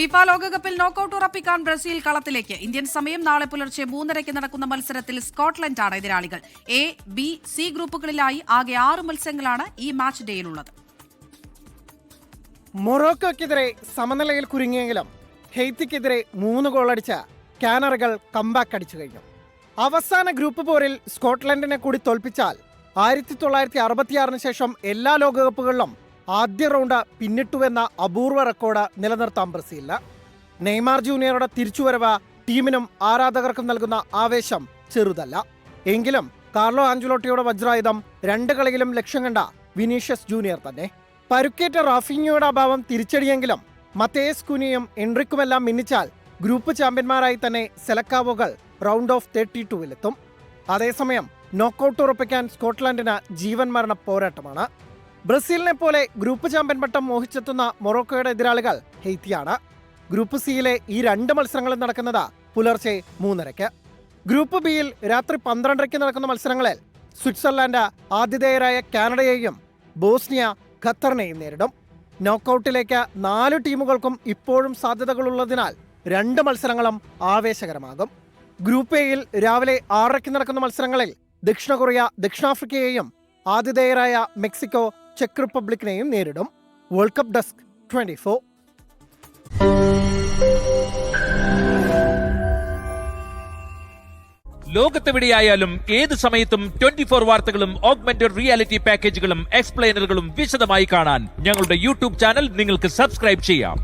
FIFA ലോകകപ്പിൽ knockout ഉറപ്പിക്കാൻ Brazil കളത്തിലേക്ക്. Indian സമയം നാളെ പുലർച്ചെ 3:30 നടക്കുന്ന മത്സരത്തിൽ സ്കോട്ട്ലൻഡാണ് എതിരാളികൾ. എ, ബി, സി ഗ്രൂപ്പുകളിലായി ആകെ 6 മത്സരങ്ങളാണ് ഈ മാച്ച് ഡേയിലുള്ളത്. മൊറോക്കോയ്ക്കെതിരെ സമനിലയിൽ കുരുങ്ങിയെങ്കിലും ഹെയ്ത്തിക്കെതിരെ 3 ഗോളടിച്ച കാനറികൾ കംബാക്ക് അടിച്ചു കഴിഞ്ഞു. അവസാന ഗ്രൂപ്പ് പോരിൽ സ്കോട്ട്ലൻഡിനെ കൂടി തോൽപ്പിച്ചാൽ 1966 ശേഷം എല്ലാ ലോകകപ്പുകളിലും ആദ്യ റൗണ്ട് പിന്നിട്ടുവെന്ന അപൂർവ റെക്കോർഡ് നിലനിർത്താൻ ബ്രസീലിന്. നെയ്മാർ ജൂനിയറുടെ തിരിച്ചുവരവ് ടീമിനും ആരാധകർക്കും നൽകുന്ന ആവേശം ചെറുതല്ല. എങ്കിലും കാർലോ ആഞ്ചലോട്ടിയുടെ വജ്രായുധം 2 കളിയിലും ലക്ഷ്യം കണ്ട വിനീഷ്യസ് ജൂനിയർ തന്നെ. പരുക്കേറ്റ റാഫിഞ്ഞോയുടെ അഭാവം തിരിച്ചടിയെങ്കിലും മത്തേസ് കുനിയും എൻട്രിക്കുമെല്ലാം മിന്നിച്ചാൽ ഗ്രൂപ്പ് ചാമ്പ്യന്മാരായി തന്നെ സെലക്കാവോകൾ റൗണ്ട് ഓഫ് 32-ലെത്തും. അതേസമയം നോക്കൌട്ട് ഉറപ്പിക്കാൻ സ്കോട്ട്ലൻഡിന് ജീവൻ മരണ പോരാട്ടമാണ്. ബ്രസീലിനെ പോലെ ഗ്രൂപ്പ് ചാമ്പ്യൻ പട്ടം മോഹിച്ചെത്തുന്ന മൊറോക്കോയുടെ എതിരാളികൾ ഹെയ്ത്തിയാണ്. ഗ്രൂപ്പ് സിയിലെ ഈ 2 മത്സരങ്ങളും നടക്കുന്നത് പുലർച്ചെ 3:30. ഗ്രൂപ്പ് ബിയിൽ രാത്രി 12:00 നടക്കുന്ന മത്സരങ്ങളിൽ സ്വിറ്റ്സർലാൻഡ് ആതിഥേയരായ കാനഡയെയും ബോസ്നിയ ഖത്തറിനെയും നേരിടും. നോക്കൌട്ടിലേക്ക് 4 ടീമുകൾക്കും ഇപ്പോഴും സാധ്യതകളുള്ളതിനാൽ 2 മത്സരങ്ങളും ആവേശകരമാകും. ഗ്രൂപ്പ് എയിൽ രാവിലെ 6:00 നടക്കുന്ന മത്സരങ്ങളിൽ ദക്ഷിണ കൊറിയ ദക്ഷിണാഫ്രിക്കയെയും ആതിഥേയരായ മെക്സിക്കോ ചെക്ക് റിപ്പബ്ലിക്കിനെയും നേരിടും. World cup desk 24. ലോകത്തെവിടെയായാലും ഏത് സമയത്തും 24 വാർത്തകളും ഓഗ്മെന്റഡ് റിയാലിറ്റി പാക്കേജുകളും എക്സ്പ്ലെയിനറുകളും വിശദമായി കാണാൻ ഞങ്ങളുടെ യൂട്യൂബ് ചാനൽ നിങ്ങൾക്ക് സബ്സ്ക്രൈബ് ചെയ്യാം.